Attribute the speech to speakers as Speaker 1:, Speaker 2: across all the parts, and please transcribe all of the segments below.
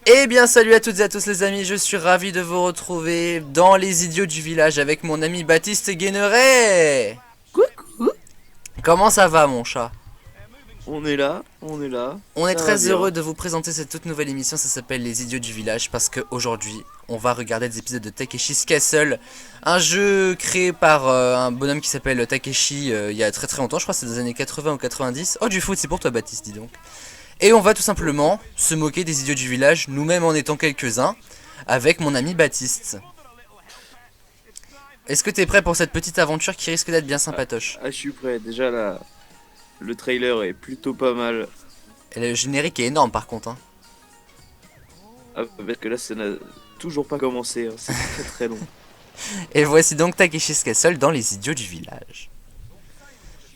Speaker 1: Eh bien salut à toutes et à tous les amis, je suis ravi de vous retrouver dans les idiots du village avec mon ami Baptiste Guéneret.
Speaker 2: Coucou.
Speaker 1: Comment ça va mon chat?
Speaker 2: On est là,
Speaker 1: On est
Speaker 2: ça va
Speaker 1: très heureux
Speaker 2: bien.
Speaker 1: de vous présenter cette toute nouvelle émission, ça s'appelle les idiots du village parce qu'aujourd'hui on va regarder des épisodes de Takeshi's Castle, un jeu créé par un bonhomme qui s'appelle Takeshi il y a très longtemps, je crois que c'est des années 80 ou 90. Oh du foot, c'est pour toi Baptiste, dis donc. Et on va tout simplement se moquer des idiots du village, nous-mêmes en étant quelques-uns, avec mon ami Baptiste. Est-ce que t'es prêt pour cette petite aventure qui risque d'être bien sympatoche?
Speaker 2: Je suis prêt. Déjà là, le trailer est plutôt pas mal.
Speaker 1: Et le générique est énorme par contre. Hein.
Speaker 2: Parce que là, ça n'a toujours pas commencé. Hein. C'est très long.
Speaker 1: Et voici donc Takeshi's Castle dans les idiots du village.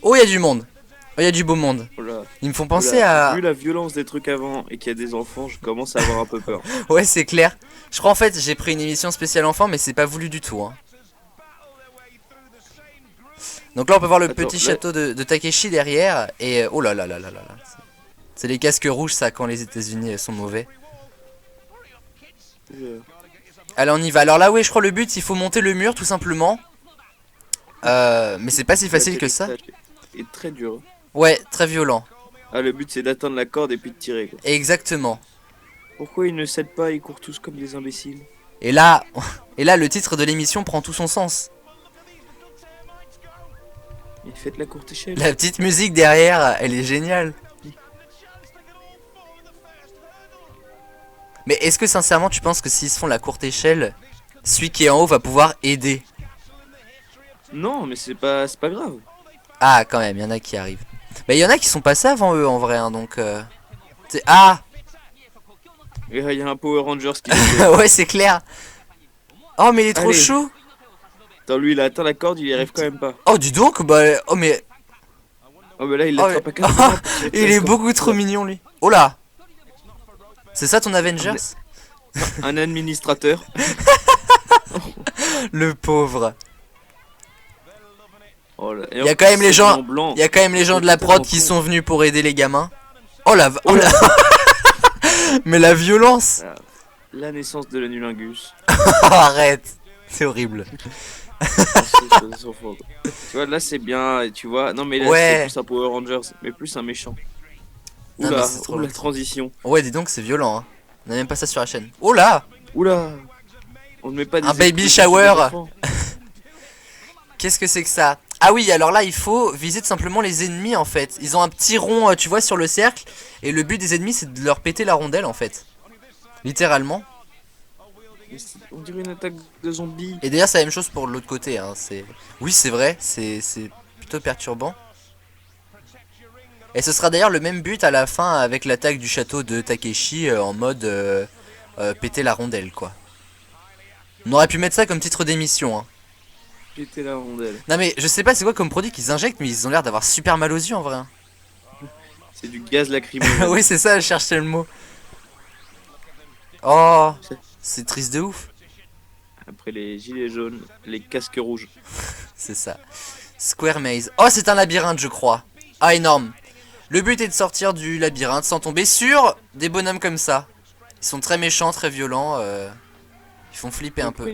Speaker 1: Oh, il y a du monde. Oh, il y a du beau monde.
Speaker 2: Oh là,
Speaker 1: Ils me font
Speaker 2: oh
Speaker 1: penser
Speaker 2: là.
Speaker 1: à...
Speaker 2: Vu la violence des trucs avant et qu'il y a des enfants, je commence à avoir un peu peur.
Speaker 1: Ouais, c'est clair. Je crois en fait j'ai pris une émission spéciale enfant, mais c'est pas voulu du tout. Hein. Donc là on peut voir le
Speaker 2: Attends,
Speaker 1: petit
Speaker 2: là...
Speaker 1: château de Takeshi derrière. Et oh là là là là là là. C'est les casques rouges ça quand les États-Unis sont mauvais. Allez on y va. Alors là oui je crois le but il faut monter le mur tout simplement. Mais c'est pas si facile que ça.
Speaker 2: est très dur.
Speaker 1: Ouais très violent.
Speaker 2: Ah, le but c'est d'atteindre la corde et puis de tirer. Quoi.
Speaker 1: Exactement.
Speaker 2: Pourquoi ils ne cèdent pas, ils courent tous comme des imbéciles.
Speaker 1: Et là, le titre de l'émission prend tout son sens.
Speaker 2: Et faites la courte échelle.
Speaker 1: La petite musique derrière, elle est géniale. Mais est-ce que sincèrement tu penses que s'ils se font la courte échelle, celui qui est en haut va pouvoir aider?
Speaker 2: Non, mais c'est pas grave.
Speaker 1: Ah quand même, il y en a qui arrivent. Bah il y en a qui sont passés avant eux en vrai, hein, donc... Ah
Speaker 2: Et il y a un Power Rangers qui...
Speaker 1: ouais c'est clair. Oh mais il est trop
Speaker 2: Allez.
Speaker 1: chaud.
Speaker 2: Attends, lui il a atteint la corde, il y arrive quand même pas.
Speaker 1: Oh dis donc, bah... Oh mais...
Speaker 2: Oh mais là il
Speaker 1: Oh,
Speaker 2: l'attrape
Speaker 1: mais...
Speaker 2: à 4.
Speaker 1: il est beaucoup trop mignon lui. Oh là. C'est ça ton Avengers?
Speaker 2: Un administrateur.
Speaker 1: Le pauvre.
Speaker 2: Oh là.
Speaker 1: Il y a quand même les gens, il y a quand même les gens de la prod qui sont venus pour aider les gamins. Oh la, oh la... Mais la violence.
Speaker 2: La naissance de l'anulingus.
Speaker 1: Arrête, c'est horrible.
Speaker 2: Tu vois là c'est bien, et tu vois. Non mais là
Speaker 1: Ouais.
Speaker 2: c'est plus un Power Rangers, mais plus un méchant.
Speaker 1: Non, mais
Speaker 2: Oula,
Speaker 1: c'est trop
Speaker 2: oula,
Speaker 1: long.
Speaker 2: transition.
Speaker 1: Ouais, dis donc, c'est violent. Hein. On a même pas ça sur la chaîne. Oh là,
Speaker 2: Oula. On ne met pas des
Speaker 1: un baby
Speaker 2: explosions sur
Speaker 1: shower.
Speaker 2: des enfants.
Speaker 1: Qu'est-ce que c'est que ça? Ah oui, alors là, il faut viser tout simplement les ennemis en fait. Ils ont un petit rond, tu vois, sur le cercle. Et le but des ennemis, c'est de leur péter la rondelle en fait. Littéralement.
Speaker 2: On dirait une attaque de zombies.
Speaker 1: Et d'ailleurs, c'est la même chose pour l'autre côté. Hein. Oui, c'est vrai, c'est plutôt perturbant. Et ce sera d'ailleurs le même but à la fin avec l'attaque du château de Takeshi en mode péter la rondelle quoi. On aurait pu mettre ça comme titre d'émission. Hein.
Speaker 2: J'étais la rondelle.
Speaker 1: Non mais je sais pas c'est quoi comme produit qu'ils injectent mais ils ont l'air d'avoir super mal aux yeux en vrai. Hein.
Speaker 2: C'est du gaz lacrymogène.
Speaker 1: Oui c'est ça, je cherchais le mot. Oh, c'est triste de ouf.
Speaker 2: Après les gilets jaunes, les casques rouges.
Speaker 1: C'est ça. Square Maze. Oh c'est un labyrinthe je crois. Ah énorme. Le but est de sortir du labyrinthe sans tomber sur des bonhommes comme ça. Ils sont très méchants, très violents. Ils font flipper un peu.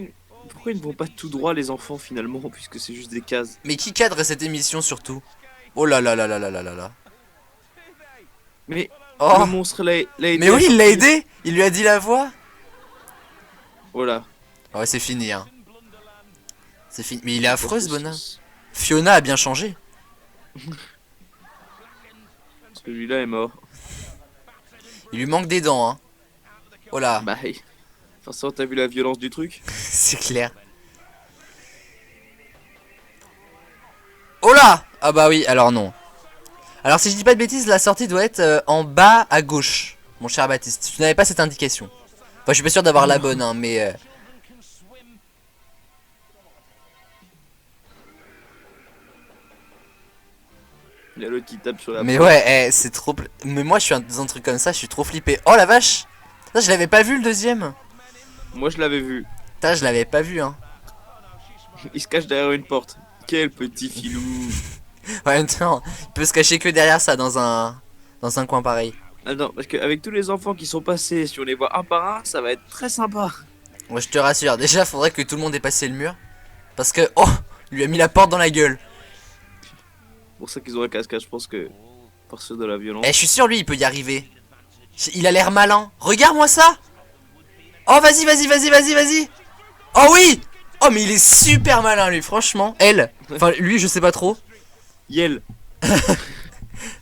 Speaker 2: Pourquoi ils ne vont pas tout droit les enfants finalement, puisque c'est juste des cases?
Speaker 1: Mais qui cadre cette émission surtout? Oh là là là là là là là là.
Speaker 2: Mais
Speaker 1: Oh.
Speaker 2: le monstre l'a aidé.
Speaker 1: Mais oui, il l'a aidé. Il lui a dit la voix.
Speaker 2: Voilà.
Speaker 1: Ouais, c'est fini, hein. C'est fini. Mais il est affreux, ce bonhomme. Fiona a bien changé.
Speaker 2: Celui-là est mort.
Speaker 1: Il lui manque des dents, hein. Oh là.
Speaker 2: Bah, forcément, t'as vu la violence du truc?
Speaker 1: C'est clair. Oh là. Ah bah oui, alors non. Alors si je dis pas de bêtises, la sortie doit être en bas à gauche, mon cher Baptiste. Tu n'avais pas cette indication. Enfin, je suis pas sûr d'avoir la bonne, hein, mais...
Speaker 2: Il y a l'autre qui tape sur la
Speaker 1: Mais
Speaker 2: porte.
Speaker 1: ouais, c'est trop... Mais moi, je suis dans un truc comme ça, je suis trop flippé. Oh la vache. Ça, je l'avais pas vu, le deuxième.
Speaker 2: Moi, je l'avais vu.
Speaker 1: Putain, je l'avais pas vu, hein.
Speaker 2: Il se cache derrière une porte. Quel petit filou.
Speaker 1: En même temps, il peut se cacher que derrière ça dans un coin pareil.
Speaker 2: Ah non, parce qu'avec tous les enfants qui sont passés, si on les voit un par un, ça va être très sympa.
Speaker 1: Moi je te rassure, déjà faudrait que tout le monde ait passé le mur. Parce que, oh, il lui a mis la porte dans la gueule.
Speaker 2: C'est pour ça qu'ils ont un casque, je pense que par ceux de la violence.
Speaker 1: Eh, je suis sûr lui il peut y arriver. Il a l'air malin. Regarde-moi ça. Oh vas-y, vas-y, vas-y, vas-y, vas-y. Oh oui. Oh mais il est super malin lui, franchement. Elle, enfin lui je sais pas trop.
Speaker 2: Yel.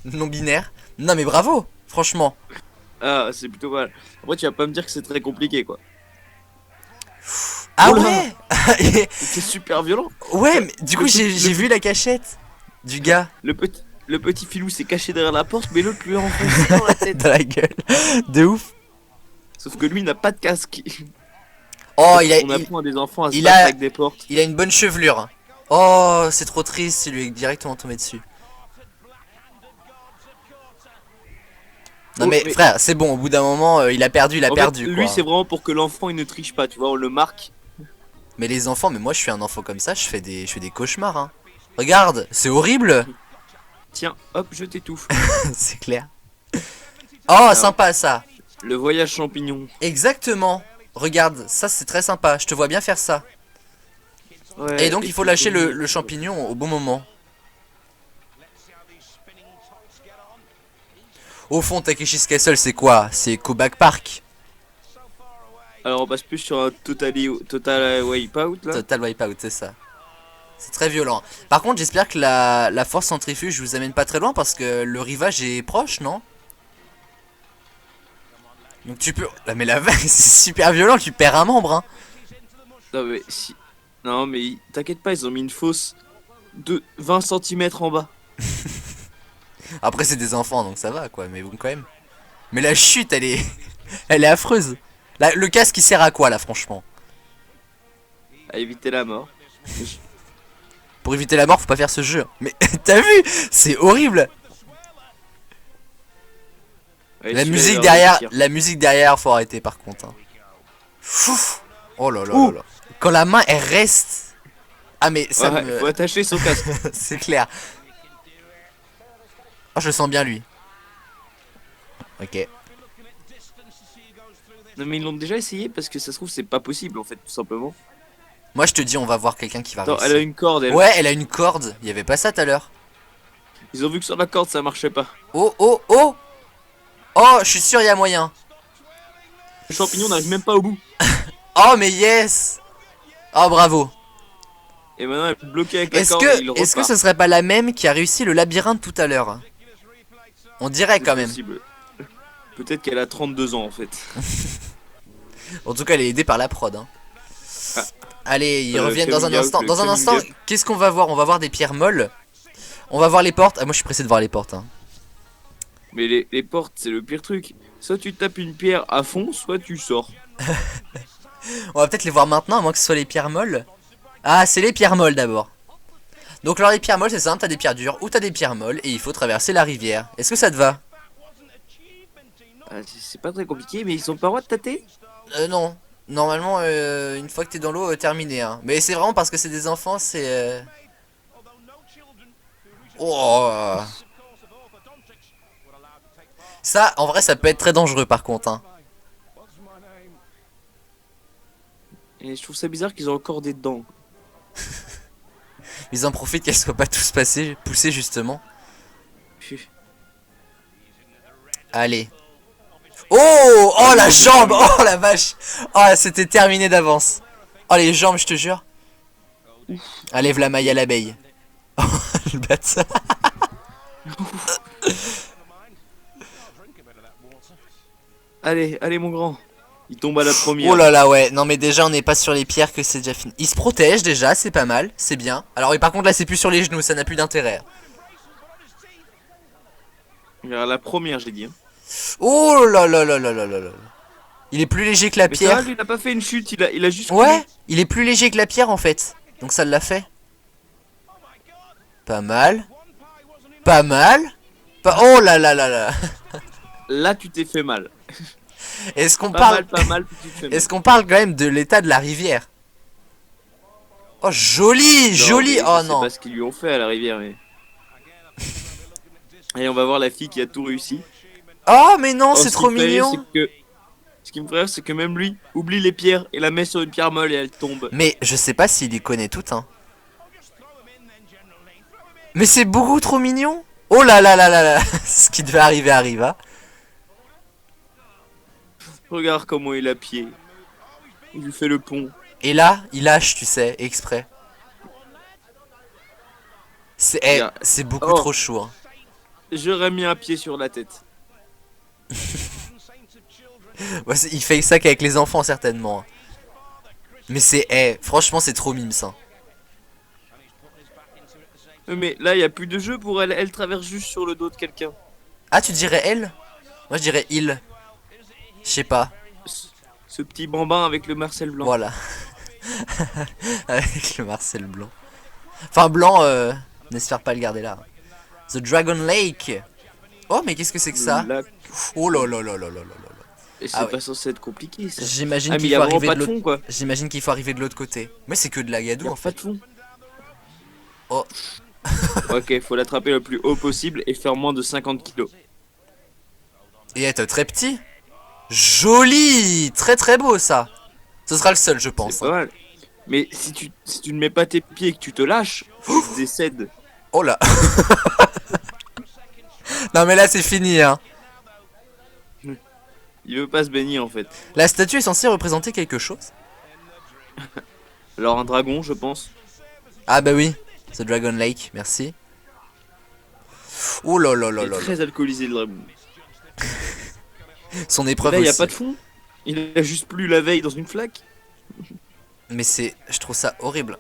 Speaker 1: Non binaire. Non mais bravo, franchement.
Speaker 2: Ah, c'est plutôt mal. Après, tu vas pas me dire que c'est très compliqué, quoi.
Speaker 1: Ah
Speaker 2: Oula.
Speaker 1: ouais.
Speaker 2: C'est super violent.
Speaker 1: Ouais, mais du coup
Speaker 2: Le
Speaker 1: j'ai
Speaker 2: petit-
Speaker 1: vu la cachette du gars
Speaker 2: Le petit filou s'est caché derrière la porte, mais l'autre lui a enfoncé dans la tête.
Speaker 1: dans la gueule. De ouf.
Speaker 2: Sauf que lui n'a pas de casque.
Speaker 1: Oh,
Speaker 2: On apprend à des enfants à se
Speaker 1: il
Speaker 2: battre
Speaker 1: a-
Speaker 2: avec des portes.
Speaker 1: il a une bonne chevelure. Oh, c'est trop triste, il lui est directement tombé dessus. Non
Speaker 2: Oh,
Speaker 1: mais
Speaker 2: mais-
Speaker 1: frère, c'est bon, au bout d'un moment, il a perdu, il a
Speaker 2: En fait,
Speaker 1: perdu
Speaker 2: lui,
Speaker 1: quoi.
Speaker 2: c'est vraiment pour que l'enfant il ne triche pas, tu vois, on le marque.
Speaker 1: Mais les enfants, mais moi je suis un enfant comme ça, je fais des cauchemars hein. Regarde, c'est horrible.
Speaker 2: Tiens, hop, je t'étouffe.
Speaker 1: C'est clair. Oh, sympa ça.
Speaker 2: Le voyage champignon.
Speaker 1: Exactement. Regarde, ça c'est très sympa, je te vois bien faire ça.
Speaker 2: Ouais,
Speaker 1: Et donc il faut lâcher le champignon au bon moment. Au fond, Takeshi's Castle c'est quoi? C'est Kobak Park.
Speaker 2: Alors, on passe plus sur un total wipeout là.
Speaker 1: Total Wipeout, c'est ça. C'est très violent. Par contre, j'espère que la force centrifuge vous amène pas très loin parce que le rivage est proche, non? Donc tu peux... Ah, mais la vague, c'est super violent, tu perds un membre, hein.
Speaker 2: Non, mais si. Non, mais t'inquiète pas, ils ont mis une fosse de 20 cm en bas.
Speaker 1: Après, c'est des enfants, donc ça va, quoi, mais bon, quand même. Mais la chute, elle est... elle est affreuse. Le casque, il sert à quoi, là, franchement?
Speaker 2: À éviter la mort.
Speaker 1: Pour éviter la mort, faut pas faire ce jeu. Mais t'as vu? C'est horrible.
Speaker 2: Ouais,
Speaker 1: La
Speaker 2: celui-là,
Speaker 1: musique
Speaker 2: il va
Speaker 1: derrière,
Speaker 2: réussir.
Speaker 1: la musique derrière, faut arrêter par contre. Hein. Fouf. Oh là là
Speaker 2: Ouh.
Speaker 1: là là. Quand la main elle reste. Ah mais ça
Speaker 2: Ouais,
Speaker 1: me.
Speaker 2: faut attacher son casque.
Speaker 1: C'est clair. Oh je le sens bien lui. Ok.
Speaker 2: Non, mais ils l'ont déjà essayé parce que ça se trouve, c'est pas possible en fait, tout simplement.
Speaker 1: Moi je te dis on va voir quelqu'un qui va
Speaker 2: Attends,
Speaker 1: réussir.
Speaker 2: elle a une corde, elle.
Speaker 1: Ouais elle a une corde. Il y avait pas ça tout à l'heure.
Speaker 2: Ils ont vu que sur la corde ça marchait pas.
Speaker 1: Oh oh oh. Oh je suis sûr il y a moyen.
Speaker 2: Le champignon n'arrive même pas au bout.
Speaker 1: Oh mais yes. Oh bravo.
Speaker 2: Et maintenant elle est bloquée avec la
Speaker 1: Est-ce
Speaker 2: corde et il
Speaker 1: que
Speaker 2: repart.
Speaker 1: ce serait pas la même qui a réussi le labyrinthe tout à l'heure? On dirait
Speaker 2: C'est
Speaker 1: quand même.
Speaker 2: possible. Peut-être qu'elle a 32 ans en fait.
Speaker 1: En tout cas, elle est aidée par la prod. Hein.
Speaker 2: Ah.
Speaker 1: Allez, ils reviennent dans un
Speaker 2: coming out,
Speaker 1: instant.
Speaker 2: le
Speaker 1: Dans un
Speaker 2: coming
Speaker 1: instant,
Speaker 2: up.
Speaker 1: qu'est-ce qu'on va voir? On va voir des pierres molles. On va voir les portes. Ah, moi, je suis pressé de voir les portes. Hein.
Speaker 2: Mais les portes, c'est le pire truc. Soit tu tapes une pierre à fond, soit tu sors.
Speaker 1: On va peut-être les voir maintenant, à moins que ce soit les pierres molles. Ah, c'est les pierres molles d'abord. Donc, alors, les pierres molles, c'est simple. T'as des pierres dures ou t'as des pierres molles. Et il faut traverser la rivière. Est-ce que ça te va?
Speaker 2: Ah, c'est pas très compliqué, mais ils ont pas le droit de tâter.
Speaker 1: Non. Normalement, une fois que t'es dans l'eau, terminé. Hein. Mais c'est vraiment parce que c'est des enfants, c'est... Oh. Ça, en vrai, ça peut être très dangereux par contre. Hein.
Speaker 2: Et je trouve ça bizarre qu'ils ont encore des dents.
Speaker 1: Ils en profitent qu'elles soient pas tous poussées justement.
Speaker 2: Pff.
Speaker 1: Allez. Oh, oh la jambe. Oh la vache. Oh c'était terminé d'avance. Oh les jambes je te jure. Allez v'la maille à l'abeille. Oh le bâtard.
Speaker 2: Allez, allez mon grand. Il tombe à la première.
Speaker 1: Oh là là ouais. Non mais déjà on n'est pas sur les pierres que c'est déjà fini. Il se protège déjà c'est pas mal. C'est bien. Alors oui par contre là c'est plus sur les genoux. Ça n'a plus d'intérêt.
Speaker 2: À la première j'ai dit. Hein.
Speaker 1: Oh là là là là là là là. Il est plus léger que la
Speaker 2: Mais ça
Speaker 1: pierre.
Speaker 2: va, lui, il a pas fait une chute, il a juste
Speaker 1: Ouais,
Speaker 2: coulé.
Speaker 1: il est plus léger que la pierre en fait. Donc ça l'a fait. Pas mal. Pas mal. Oh là là là là.
Speaker 2: Là tu t'es fait mal.
Speaker 1: Est-ce qu'on
Speaker 2: Pas
Speaker 1: parle
Speaker 2: mal, pas mal, puis tu te fais mal.
Speaker 1: Est-ce qu'on parle quand même de l'état de la rivière? Oh joli,
Speaker 2: Non,
Speaker 1: joli.
Speaker 2: mais
Speaker 1: Oh
Speaker 2: je sais
Speaker 1: non.
Speaker 2: pas ce qu'ils lui ont fait à la rivière, mais. Allez, on va voir la fille qui a tout réussi.
Speaker 1: Oh mais non,
Speaker 2: Oh,
Speaker 1: c'est
Speaker 2: ce
Speaker 1: trop
Speaker 2: qui me fait rire,
Speaker 1: mignon.
Speaker 2: ce qui me ferait rire, c'est que même lui oublie les pierres et la met sur une pierre molle et elle tombe.
Speaker 1: Mais je sais pas s'il y connaît tout, hein. Mais c'est beaucoup trop mignon. Oh là là là là là. Ce qui devait arriver arriva.
Speaker 2: Regarde comment il a pied. Il lui fait le pont.
Speaker 1: Et là, il lâche, tu sais, exprès.
Speaker 2: Regarde.
Speaker 1: C'est beaucoup
Speaker 2: Oh.
Speaker 1: trop chaud, hein.
Speaker 2: J'aurais mis un pied sur la tête.
Speaker 1: Ouais, il fait ça qu'avec les enfants, certainement, hein. Mais franchement, c'est trop mime, ça.
Speaker 2: Mais là, il y a plus de jeu pour elle. Elle traverse juste sur le dos de quelqu'un.
Speaker 1: Ah, tu dirais elle? Moi, je dirais il. Je sais pas.
Speaker 2: Ce petit bambin avec le Marcel blanc.
Speaker 1: Voilà. Avec le Marcel blanc. Enfin, blanc, n'espère pas le garder là. The Dragon Lake. Oh, mais qu'est-ce que c'est que ça?
Speaker 2: Là,
Speaker 1: Oh là là là là là là là.
Speaker 2: et c'est
Speaker 1: Ah
Speaker 2: pas
Speaker 1: ouais.
Speaker 2: censé être compliqué ça.
Speaker 1: J'imagine
Speaker 2: Ah, mais il
Speaker 1: qu'il
Speaker 2: y a
Speaker 1: faut
Speaker 2: vraiment
Speaker 1: arriver
Speaker 2: pas
Speaker 1: de
Speaker 2: de
Speaker 1: l'autre.
Speaker 2: fond quoi.
Speaker 1: J'imagine qu'il faut arriver de l'autre côté. Mais c'est que de la
Speaker 2: Il y
Speaker 1: gadoue
Speaker 2: a
Speaker 1: en
Speaker 2: pas
Speaker 1: fait.
Speaker 2: de fond.
Speaker 1: Oh.
Speaker 2: Ok, faut l'attraper le plus haut possible et faire moins de 50 kilos.
Speaker 1: Et être très petit. Joli. Très très beau ça. Ce sera le seul, je
Speaker 2: C'est
Speaker 1: pense,
Speaker 2: pas
Speaker 1: hein.
Speaker 2: mal. Mais si tu ne mets pas tes pieds et que tu te lâches, ils se décèdent.
Speaker 1: Oh là. Non mais là c'est fini, hein.
Speaker 2: Il veut pas se baigner en fait.
Speaker 1: La statue est censée représenter quelque chose.
Speaker 2: Alors un dragon, je pense.
Speaker 1: Ah bah oui. The Dragon Lake, merci. Oh là là là
Speaker 2: Il est
Speaker 1: là là.
Speaker 2: très alcoolisé le dragon.
Speaker 1: Son
Speaker 2: Et
Speaker 1: épreuve
Speaker 2: là, il y a
Speaker 1: aussi.
Speaker 2: pas de fond. Il a juste plu la veille dans une flaque.
Speaker 1: Mais je trouve ça horrible.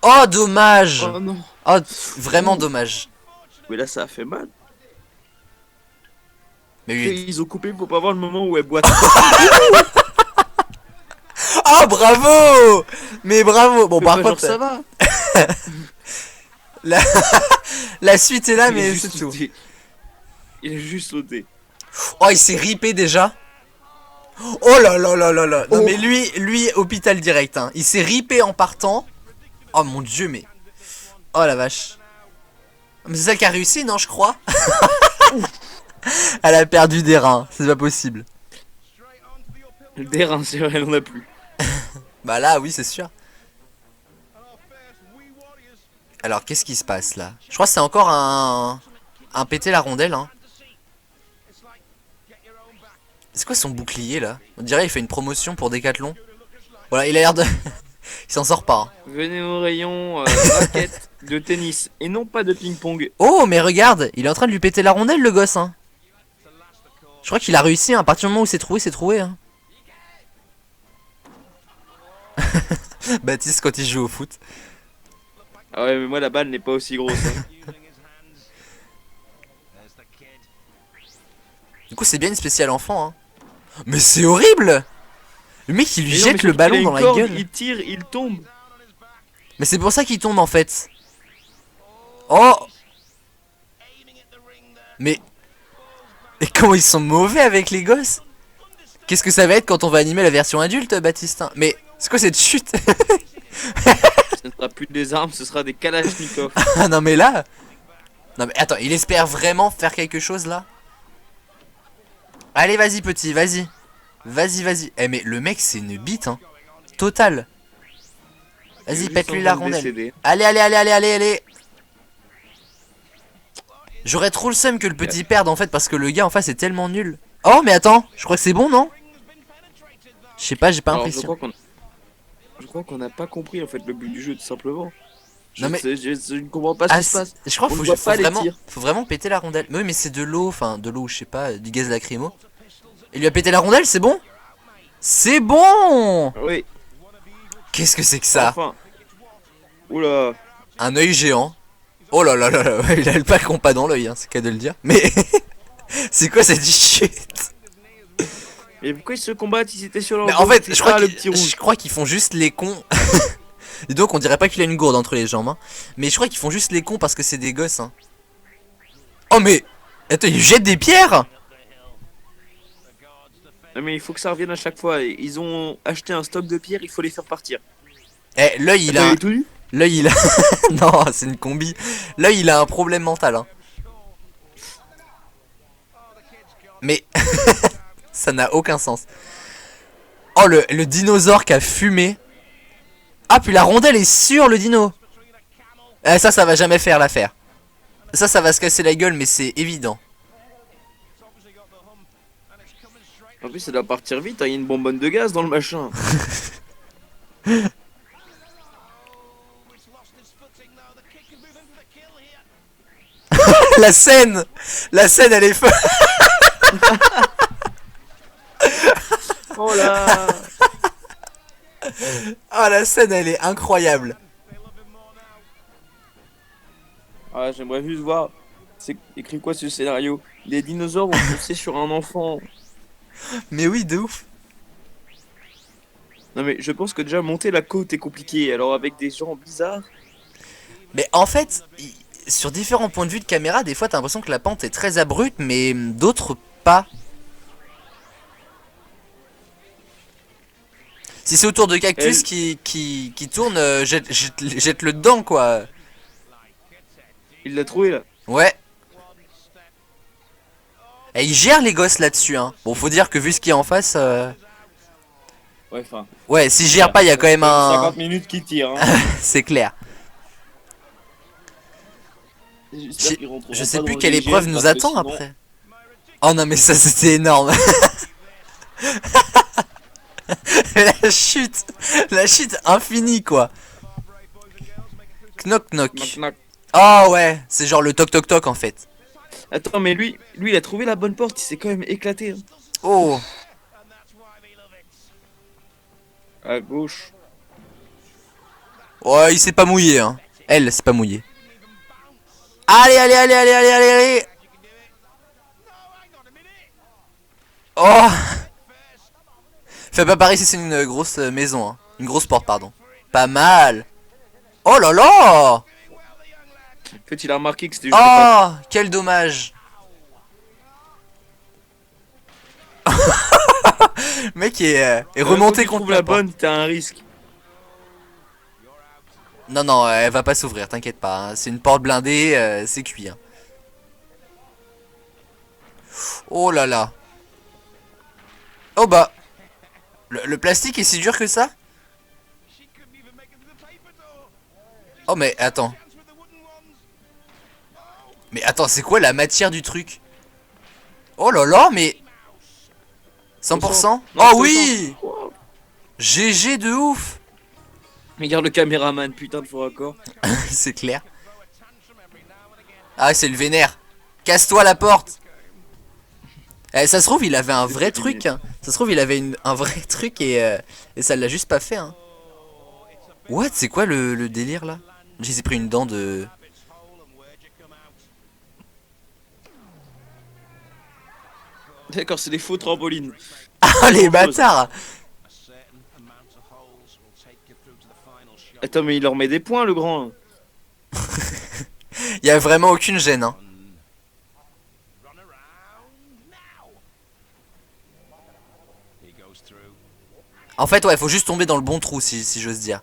Speaker 1: Oh dommage.
Speaker 2: Oh non.
Speaker 1: Oh vraiment dommage.
Speaker 2: Mais là, ça a fait mal.
Speaker 1: Mais
Speaker 2: Et
Speaker 1: oui.
Speaker 2: ils ont coupé pour pas voir le moment où elle boit.
Speaker 1: Oh bravo. Mais bravo. Bon
Speaker 2: Mais
Speaker 1: par
Speaker 2: pas
Speaker 1: contre
Speaker 2: genre, ça va.
Speaker 1: la... la suite est là
Speaker 2: Il a
Speaker 1: mais
Speaker 2: juste
Speaker 1: c'est tout.
Speaker 2: sauté. Il a juste sauté.
Speaker 1: Oh il s'est ripé déjà. Oh là là là là là. Non
Speaker 2: Oh.
Speaker 1: mais lui hôpital direct, hein. Il s'est ripé en partant. Oh mon dieu mais. Oh la vache. Mais c'est ça qui a réussi non je crois. Elle a perdu des reins, c'est pas possible.
Speaker 2: Des reins, c'est vrai, elle en a plus.
Speaker 1: Bah là oui c'est sûr. Alors qu'est-ce qui se passe là? Je crois que c'est encore un péter la rondelle, hein. C'est quoi son bouclier là? On dirait il fait une promotion pour Decathlon. Voilà il a l'air de... Il s'en sort pas, hein.
Speaker 2: Venez au rayon raquette de tennis et non pas de ping-pong.
Speaker 1: Oh mais regarde, il est en train de lui péter la rondelle le gosse, hein. Je crois qu'il a réussi, hein. À partir du moment où c'est trouvé, hein. Baptiste quand il joue au foot.
Speaker 2: Ah ouais, mais moi la balle n'est pas aussi grosse. Hein.
Speaker 1: Du coup c'est bien une spéciale enfant, hein. Mais c'est horrible. Le mec il lui
Speaker 2: Mais non,
Speaker 1: jette
Speaker 2: mais
Speaker 1: le
Speaker 2: surtout
Speaker 1: ballon
Speaker 2: qu'il a
Speaker 1: dans
Speaker 2: une
Speaker 1: la
Speaker 2: corde,
Speaker 1: gueule.
Speaker 2: Il tire, il tombe.
Speaker 1: Mais c'est pour ça qu'il tombe en fait. Oh. Mais... Et comment ils sont mauvais avec les gosses. Qu'est-ce que ça va être quand on va animer la version adulte, Baptiste? Mais c'est quoi cette chute?
Speaker 2: Ce ne sera plus des armes, ce sera des kalachnikovs.
Speaker 1: Ah non mais là... Non mais attends, il espère vraiment faire quelque chose là? Allez vas-y petit, vas-y. Vas-y, vas-y. Eh mais le mec c'est une bite, hein. Total. Vas-y, pète-lui la rondelle. Allez, allez, allez, allez, allez, allez. J'aurais trop le seum que le petit perde en fait parce que le gars en face est tellement nul. Oh mais attends, je crois que c'est bon non? Je sais pas, j'ai pas
Speaker 2: Alors,
Speaker 1: l'impression.
Speaker 2: je crois qu'on n'a pas compris en fait le but du jeu tout simplement.
Speaker 1: Non, mais-
Speaker 2: Je ne comprends pas ce
Speaker 1: Ah,
Speaker 2: qui se passe.
Speaker 1: je crois
Speaker 2: On
Speaker 1: qu'il
Speaker 2: ne voit pas les tirs.
Speaker 1: faut vraiment péter la rondelle. Mais oui mais c'est de l'eau, enfin de l'eau, je sais pas, du gaz lacrymo. Il lui a pété la rondelle, c'est bon? C'est bon.
Speaker 2: Oui,
Speaker 1: Qu'est-ce que c'est que ça?
Speaker 2: enfin. Oula.
Speaker 1: Un œil géant. Oh là là là là, il a le pas compas dans l'œil, hein, c'est qu'à de le dire. Mais c'est quoi cette chute?
Speaker 2: Mais pourquoi ils se combattent? Ils étaient sur leur
Speaker 1: Mais
Speaker 2: dos,
Speaker 1: en fait,
Speaker 2: c'est
Speaker 1: je crois
Speaker 2: pas le petit
Speaker 1: qu'ils
Speaker 2: rouge.
Speaker 1: font juste les cons. Et donc on dirait pas qu'il a une gourde entre les jambes, hein. Mais je crois qu'ils font juste les cons parce que c'est des gosses, hein. Oh mais... Attends, ils jettent des pierres.
Speaker 2: Non, mais il faut que ça revienne à chaque fois. Ils ont acheté un stock de pierres, il faut les faire partir.
Speaker 1: Eh, l'œil il
Speaker 2: Attends,
Speaker 1: a...
Speaker 2: il est tout nu?
Speaker 1: L'œil il a... Non, c'est une combi. L'œil il a un problème mental, hein. Mais ça n'a aucun sens. Oh, le dinosaure qui a fumé. Ah, puis la rondelle est sur le dino. Ça va jamais faire l'affaire. Ça va se casser la gueule, mais c'est évident.
Speaker 2: En plus, ça doit partir vite, hein, il y a une bonbonne de gaz dans le machin.
Speaker 1: La scène, elle est folle.
Speaker 2: Oh là.
Speaker 1: Oh, la scène, elle est incroyable.
Speaker 2: Ah, j'aimerais juste voir. C'est écrit quoi ce scénario? Les dinosaures vont foncer sur un enfant.
Speaker 1: Mais oui, de ouf.
Speaker 2: Non mais je pense que déjà monter la côte est compliqué. Alors avec des gens bizarres.
Speaker 1: Mais en fait, sur différents points de vue de caméra, des fois t'as l'impression que la pente est très abrupte, mais d'autres pas. Si c'est autour de cactus qui tourne, jette-le dedans, quoi.
Speaker 2: Il l'a trouvé là.
Speaker 1: Ouais. Et ils gèrent les gosses là-dessus, hein. Bon, faut dire que vu ce qu'il y a en face...
Speaker 2: Ouais, enfin.
Speaker 1: Ouais, s'ils gèrent pas, il y a quand même un...
Speaker 2: 50 minutes qui tirent. Hein.
Speaker 1: C'est clair. Je sais plus quelle épreuve nous attend après. Oh non, mais ça c'était énorme. La chute infinie, quoi. Knock knock.
Speaker 2: Knock, knock.
Speaker 1: Oh ouais, c'est genre le toc toc toc en fait.
Speaker 2: Attends, mais lui il a trouvé la bonne porte, il s'est quand même éclaté. Hein.
Speaker 1: Oh.
Speaker 2: À gauche.
Speaker 1: Ouais, il s'est pas mouillé, hein. Elle, c'est pas mouillé. Allez, allez, allez, allez, allez, allez, allez. Oh. Fais pas pareil si c'est une grosse maison, hein. Une grosse porte, pardon. Pas mal. Oh là là.
Speaker 2: En fait, il a remarqué que c'était juste.
Speaker 1: Oh, quel dommage. Le mec est remonté contre
Speaker 2: la bonne, t'as un risque.
Speaker 1: Non, non, elle va pas s'ouvrir, t'inquiète pas. Hein. C'est une porte blindée, c'est cuit. Hein. Oh là là. Oh bah. Le plastique est si dur que ça? Oh mais attends. Mais attends, c'est quoi la matière du truc? Oh là là, mais... 100%? Oh oui! GG de ouf!
Speaker 2: Mais regarde le caméraman, putain de faux raccord.
Speaker 1: C'est clair. Ah, c'est le vénère. Casse-toi la porte! Ça se trouve, il avait un vrai truc. Hein. Ça se trouve, il avait un vrai truc et ça l'a juste pas fait. Hein. What? C'est quoi le délire là? J'ai pris une dent de...
Speaker 2: D'accord, c'est des faux trampolines.
Speaker 1: Ah, les bâtards!
Speaker 2: Attends, mais il leur met des points, le grand.
Speaker 1: Il y a vraiment aucune gêne. Hein. En fait, ouais, faut juste tomber dans le bon trou, si j'ose dire.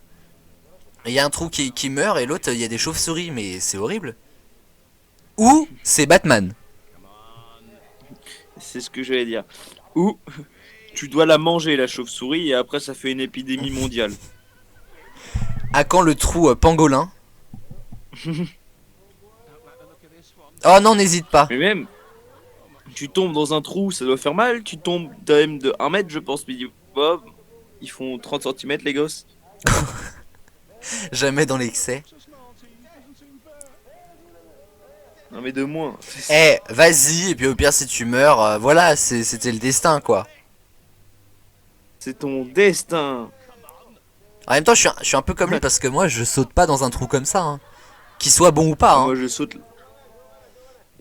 Speaker 1: Il y a un trou qui meurt et l'autre, il y a des chauves-souris, mais c'est horrible. Ou c'est Batman.
Speaker 2: C'est ce que j'allais dire. Ou tu dois la manger, la chauve-souris, et après ça fait une épidémie mondiale.
Speaker 1: À quand le trou pangolin? Oh non, n'hésite pas.
Speaker 2: Mais même, tu tombes dans un trou, ça doit faire mal. Tu tombes d'un même de 1 mètre, je pense, minimum. Ils font 30 cm, les gosses.
Speaker 1: Jamais dans l'excès.
Speaker 2: Non mais de moins.
Speaker 1: Eh, vas-y, et puis au pire si tu meurs, voilà, c'était le destin quoi.
Speaker 2: C'est ton destin.
Speaker 1: En même temps, je suis un peu comme lui parce que moi je saute pas dans un trou comme ça. Hein. Qu'il soit bon ou pas. Hein.
Speaker 2: Moi je saute.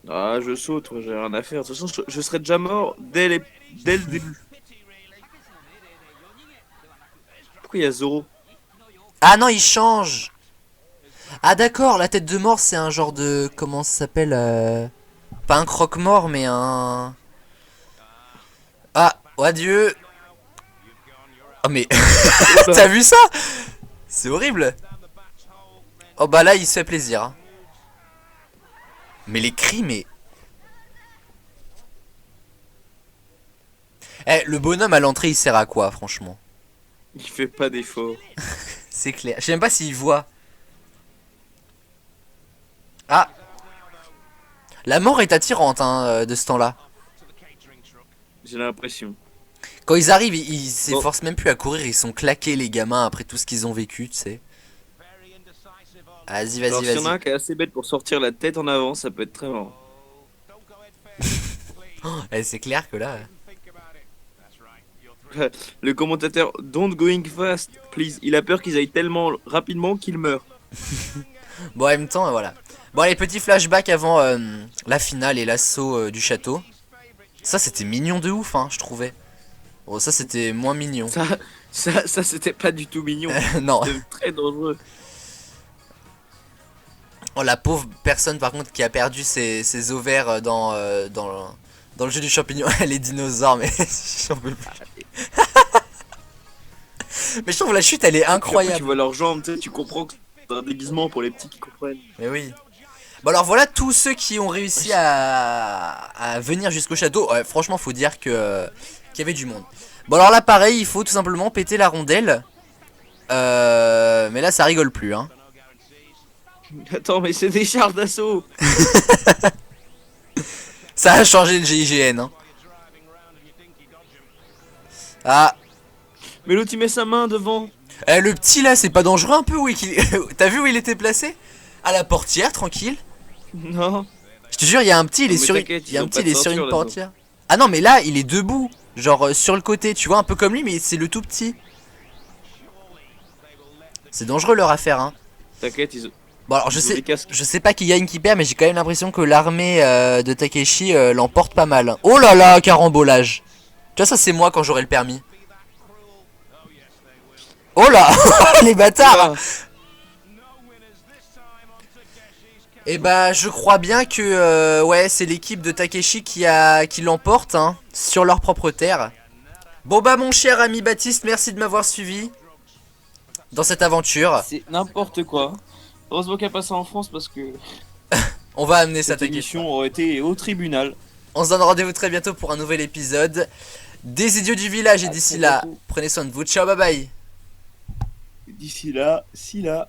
Speaker 2: Ah, je saute, moi j'ai rien à faire. De toute façon, je serais déjà mort dès le début. Pourquoi il y a Zoro?
Speaker 1: Ah non, il change. Ah d'accord, la tête de mort c'est un genre de... Comment ça s'appelle pas un croque-mort mais un... Ah, oh adieu. Oh mais... T'as vu ça? C'est horrible. Oh bah là il se fait plaisir. Hein. Mais les cris mais... Eh, le bonhomme à l'entrée il sert à quoi franchement?
Speaker 2: Il fait pas d'effort.
Speaker 1: C'est clair. Je sais même pas s'il voit. Ah, la mort est attirante hein, de ce temps-là.
Speaker 2: J'ai l'impression.
Speaker 1: Quand ils arrivent, ils
Speaker 2: Bon.
Speaker 1: s'efforcent même plus à courir, ils sont claqués les gamins après tout ce qu'ils ont vécu, tu sais. Vas-y,
Speaker 2: Alors
Speaker 1: vas-y,
Speaker 2: s'il y en a
Speaker 1: vas-y.
Speaker 2: un qui est assez bête pour sortir la tête en avant, ça peut être très marrant.
Speaker 1: Eh, c'est clair que là.
Speaker 2: Le commentateur Don't going fast, please. Il a peur qu'ils aillent tellement rapidement qu'il meurt.
Speaker 1: Bon, en même temps, voilà. Bon, les petits flashbacks avant la finale et l'assaut du château. Ça, c'était mignon de ouf, hein, je trouvais. Bon, ça, c'était moins mignon.
Speaker 2: Ça c'était pas du tout mignon.
Speaker 1: Non.
Speaker 2: C'était très dangereux.
Speaker 1: Oh, la pauvre personne, par contre, qui a perdu ses ovaires dans le jeu du champignon. Les dinosaures, mais j'en peux plus. Mais je trouve la chute, elle est
Speaker 2: Puis après,
Speaker 1: incroyable.
Speaker 2: tu vois leurs jambes, tu sais, tu comprends que c'est un déguisement pour les petits qui comprennent.
Speaker 1: Mais oui. Bon alors voilà tous ceux qui ont réussi à venir jusqu'au château. Ouais, franchement faut dire que qu'il y avait du monde. Bon alors là pareil il faut tout simplement péter la rondelle. Mais là ça rigole plus hein.
Speaker 2: Attends, mais c'est des chars d'assaut.
Speaker 1: Ça a changé le GIGN hein. Ah.
Speaker 2: Mais l'autre il met sa main devant.
Speaker 1: Eh, le petit là c'est pas dangereux un peu oui t'as vu où il était placé? À la portière tranquille.
Speaker 2: Non.
Speaker 1: Je te jure il y a un petit il
Speaker 2: Non,
Speaker 1: est
Speaker 2: mais
Speaker 1: sur
Speaker 2: t'inquiète,
Speaker 1: il y a
Speaker 2: ils
Speaker 1: un
Speaker 2: ont
Speaker 1: petit
Speaker 2: pas
Speaker 1: il
Speaker 2: de
Speaker 1: est sur une
Speaker 2: ceinture, là-dedans.
Speaker 1: portière. Ah non mais là il est debout. Genre sur le côté tu vois un peu comme lui mais c'est le tout petit. C'est dangereux leur affaire hein.
Speaker 2: T'inquiète, ils ont...
Speaker 1: Bon alors
Speaker 2: Ils ont des casques.
Speaker 1: je sais pas qui gagne qui perd mais j'ai quand même l'impression que l'armée de Takeshi l'emporte pas mal. Oh là là carambolage. Tu vois ça c'est moi quand j'aurai le permis. Oh là les bâtards.
Speaker 2: Ah,
Speaker 1: Et bah je crois bien que ouais c'est l'équipe de Takeshi qui l'emporte hein, sur leur propre terre. Bon bah mon cher ami Baptiste merci de m'avoir suivi dans cette aventure.
Speaker 2: c'est n'importe quoi. Heureusement qu'elle passe en France parce que
Speaker 1: On va amener ça
Speaker 2: cette
Speaker 1: Takeshi.
Speaker 2: émission aurait été au tribunal.
Speaker 1: On se donne rendez-vous très bientôt pour un nouvel épisode des idiots du village et
Speaker 2: À
Speaker 1: d'ici
Speaker 2: très
Speaker 1: là,
Speaker 2: bientôt.
Speaker 1: prenez soin de vous, ciao bye bye.
Speaker 2: D'ici là, si là.